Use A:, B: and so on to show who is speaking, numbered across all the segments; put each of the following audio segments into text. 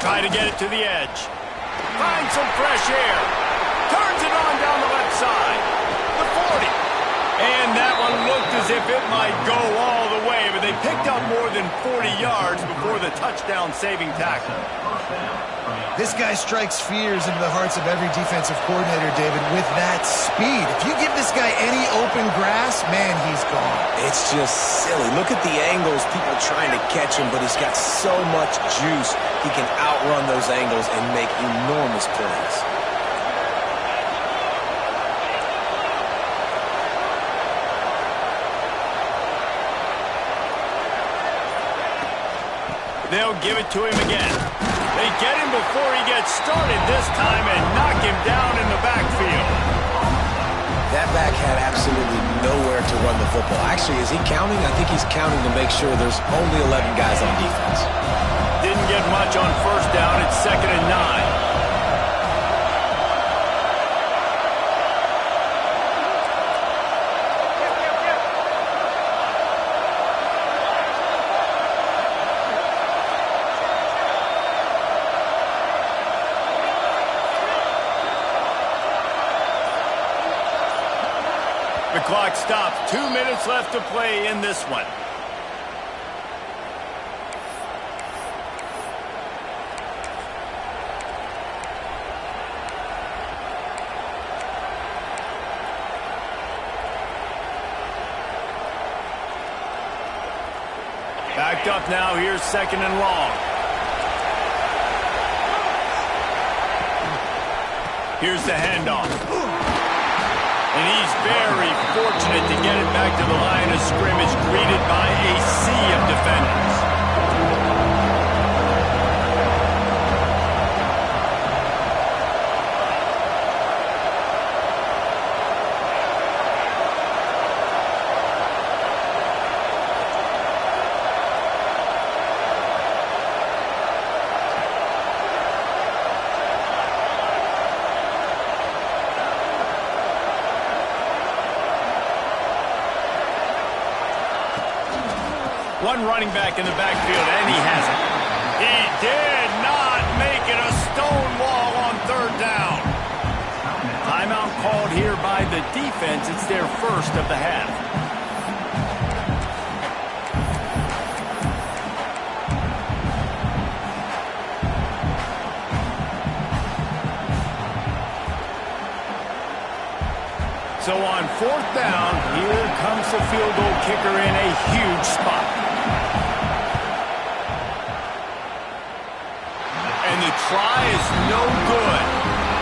A: try to get it to the edge. Finds some fresh air. Turns it on down the left side. The 40. And that one looked as if it might go all the way, but they picked up more than 40 yards before the touchdown-saving tackle.
B: This guy strikes fears into the hearts of every defensive coordinator, David, with that speed. If you give this guy any open grass, man, he's gone.
C: It's just silly. Look at the angles, people trying to catch him, but he's got so much juice. He can outrun those angles and make enormous plays.
A: They'll give it to him again. They get him before he gets started this time and knock him down in the backfield.
C: That back had absolutely nowhere to run the football. Actually, is he counting? I think he's counting to make sure there's only 11 guys on defense.
A: Didn't get much on first down. It's 2nd and 9. The clock stops. 2 minutes left to play in this one. Backed up now. Here's 2nd and long. Here's the handoff. And he's very fortunate to get it back to the line of scrimmage, greeted by a sea of defenders. One running back in the backfield, and he has it. He did not make it a stone wall on 3rd down. Timeout called here by the defense. It's their first of the half. So on 4th down, here comes the field goal kicker in a huge spot. And the try is no good.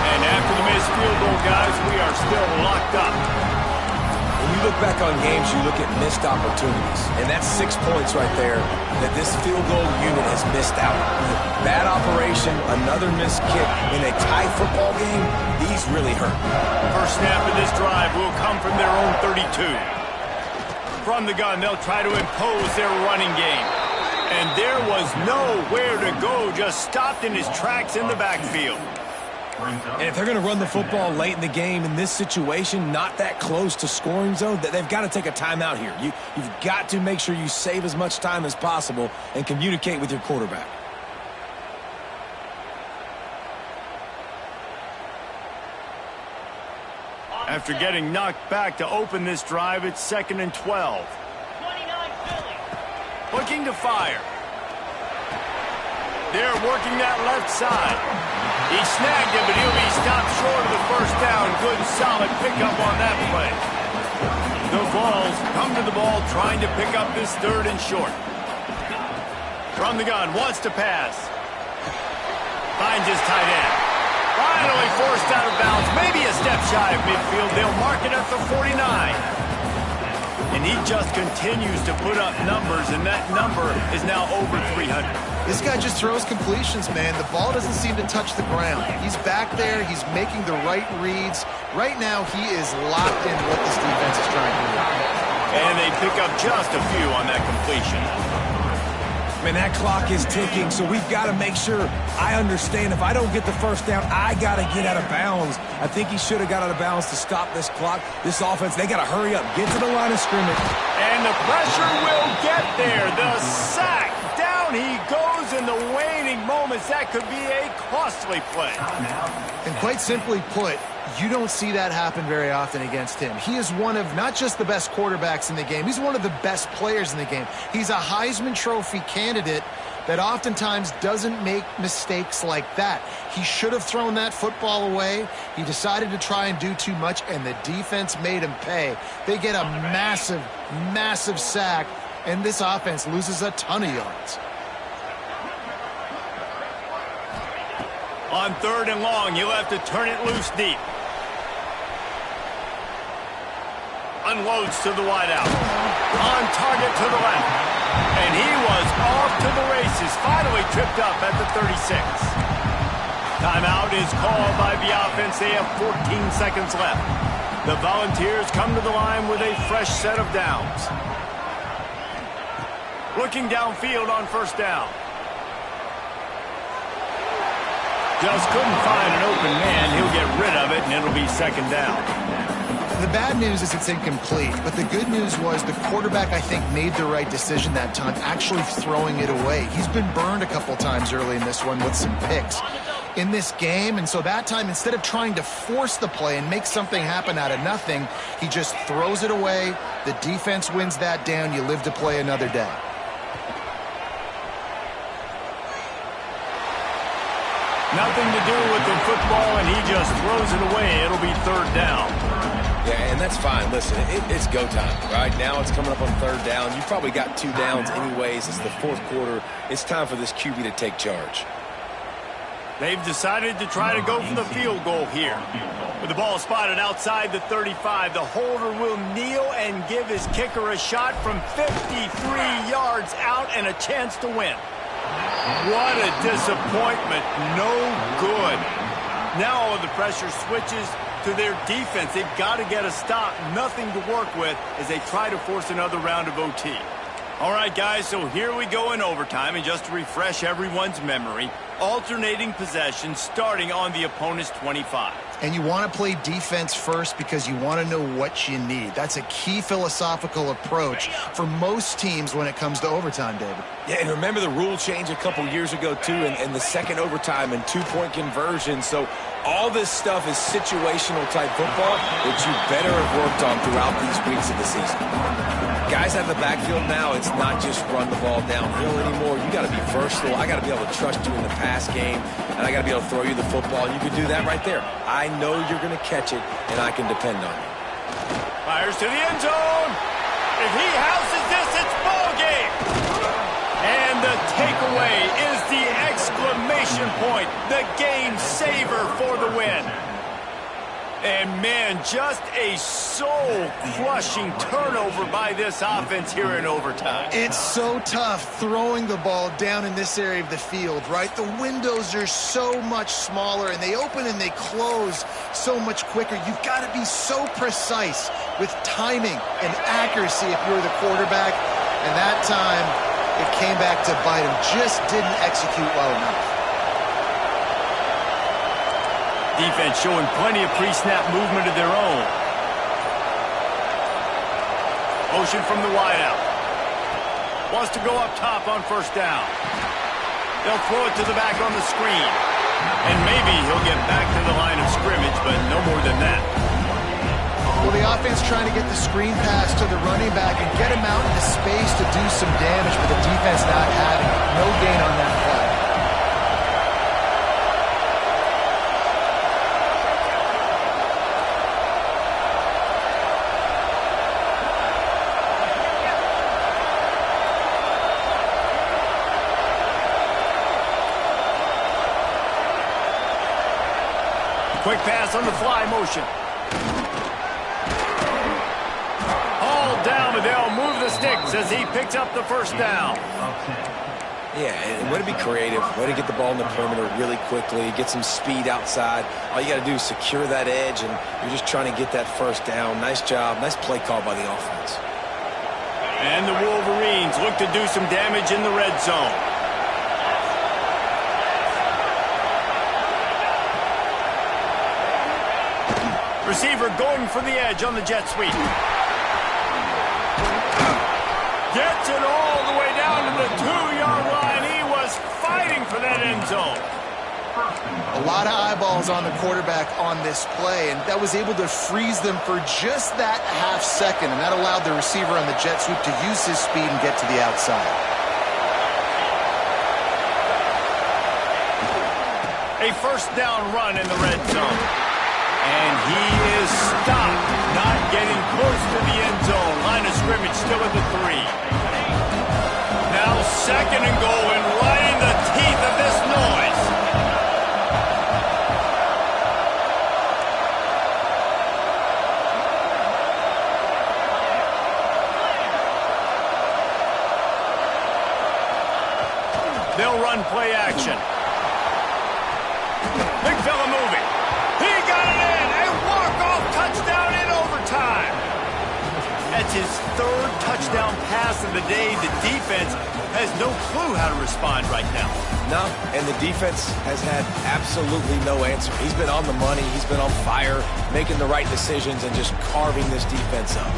A: And after the missed field goal, guys, we are still locked up.
C: When you look back on games, you look at missed opportunities. And that's 6 points right there that this field goal unit has missed out. Bad operation, another missed kick in a tight football game, these really hurt.
A: First snap of this drive will come from their own 32. From the gun, they'll try to impose their running game. And there was nowhere to go, just stopped in his tracks in the backfield.
C: And if they're going to run the football late in the game in this situation, not that close to scoring zone, they've got to take a timeout here. You've got to make sure you save as much time as possible and communicate with your quarterback.
A: After getting knocked back to open this drive, it's 2nd and 12. Looking to fire. They're working that left side. He snagged it, but he'll be stopped short of the first down. Good, solid pickup on that play. The Vols come to the ball, trying to pick up this 3rd and short. From the gun, wants to pass. Finds his tight end. Finally forced out of bounds. Maybe a step shy of midfield. They'll mark it at the 49. And he just continues to put up numbers, and that number is now over 300.
B: This guy just throws completions, man. The ball doesn't seem to touch the ground. He's back there. He's making the right reads. Right now, he is locked in what this defense is trying to do.
A: And they pick up just a few on that completion.
C: Man, that clock is ticking, so we've got to make sure. I understand if I don't get the first down, I got to get out of bounds. I think he should have got out of bounds to stop this clock. This offense, they got to hurry up, get to the line of scrimmage.
A: And the pressure will get there. The sack. Down he goes in the waning moments, that could be a costly play.
B: And quite simply put, you don't see that happen very often against him. He is one of not just the best quarterbacks in the game, he's one of the best players in the game. He's a Heisman Trophy candidate that oftentimes doesn't make mistakes like that. He should have thrown that football away. He decided to try and do too much, and the defense made him pay. They get a massive, massive sack, and this offense loses a ton of yards.
A: On 3rd and long, you'll have to turn it loose deep. Unloads to the wideout. On target to the left. And he was off to the races. Finally tripped up at the 36. Timeout is called by the offense. They have 14 seconds left. The Volunteers come to the line with a fresh set of downs. Looking downfield on 1st down. Just couldn't find an open man. He'll get rid of it, and it'll be 2nd down.
B: The bad news is it's incomplete, but the good news was the quarterback, I think, made the right decision that time, actually throwing it away. He's been burned a couple times early in this one with some picks in this game, and so that time, instead of trying to force the play and make something happen out of nothing, he just throws it away. The defense wins that down. You live to play another day.
A: Nothing to do with the football, and he just throws it away. It'll be 3rd down.
C: Yeah, and that's fine. Listen, it's go time, right? Now it's coming up on 3rd down. You've probably got 2 downs anyways. It's the 4th quarter. It's time for this QB to take charge.
A: They've decided to try to go for the field goal here. With the ball spotted outside the 35, the holder will kneel and give his kicker a shot from 53 yards out and a chance to win. What a disappointment. No good. Now all of the pressure switches to their defense. They've got to get a stop. Nothing to work with as they try to force another round of OT. All right, guys, so here we go in overtime. And just to refresh everyone's memory, alternating possessions starting on the opponent's 25.
B: And you want to play defense first because you want to know what you need. That's a key philosophical approach for most teams when it comes to overtime, David.
C: Yeah, and remember the rule change a couple years ago, too, and the second overtime and 2-point conversion. So all this stuff is situational type football that you better have worked on throughout these weeks of the season. Guys out of the backfield now, it's not just run the ball downhill anymore. You got to be versatile. I got to be able to trust you in the pass game, and I got to be able to throw you the football. You can do that right there. I know you're going to catch it, and I can depend on you.
A: Fires to the end zone. If he houses this, it's ball game. And the takeaway is the exclamation point, the game saver for the win. And, man, just a soul-crushing turnover by this offense here in overtime.
B: It's so tough throwing the ball down in this area of the field, right? The windows are so much smaller, and they open and they close so much quicker. You've got to be so precise with timing and accuracy if you're the quarterback. And that time, it came back to bite him. Just didn't execute well enough.
A: Defense showing plenty of pre-snap movement of their own. Motion from the wideout. Wants to go up top on 1st down. They'll throw it to the back on the screen. And maybe he'll get back to the line of scrimmage, but no more than that.
B: Well, the offense trying to get the screen pass to the running back and get him out into space to do some damage, but the defense not having it. No gain on that play.
A: Quick pass on the fly motion. All down, but they'll move the sticks as he picks up the 1st down.
C: Yeah, and way to be creative, way to get the ball in the perimeter really quickly, get some speed outside. All you got to do is secure that edge, and you're just trying to get that 1st down. Nice job, nice play call by the offense.
A: And the Wolverines look to do some damage in the red zone. Receiver going for the edge on the jet sweep. Gets it all the way down to the 2-yard line. He was fighting for that end zone.
B: A lot of eyeballs on the quarterback on this play, and that was able to freeze them for just that half second, and that allowed the receiver on the jet sweep to use his speed and get to the outside.
A: A first down run in the red zone. And he is stopped, not getting close to the end zone. Line of scrimmage still at the 3. Now second and goal, and right in the teeth of this noise. They'll run play action. Big fella moving. He got it in. A walk-off touchdown in overtime. That's his 3rd touchdown pass of the day. The defense has no clue how to respond right now.
C: No, and the defense has had absolutely no answer. He's been on the money. He's been on fire, making the right decisions and just carving this defense up.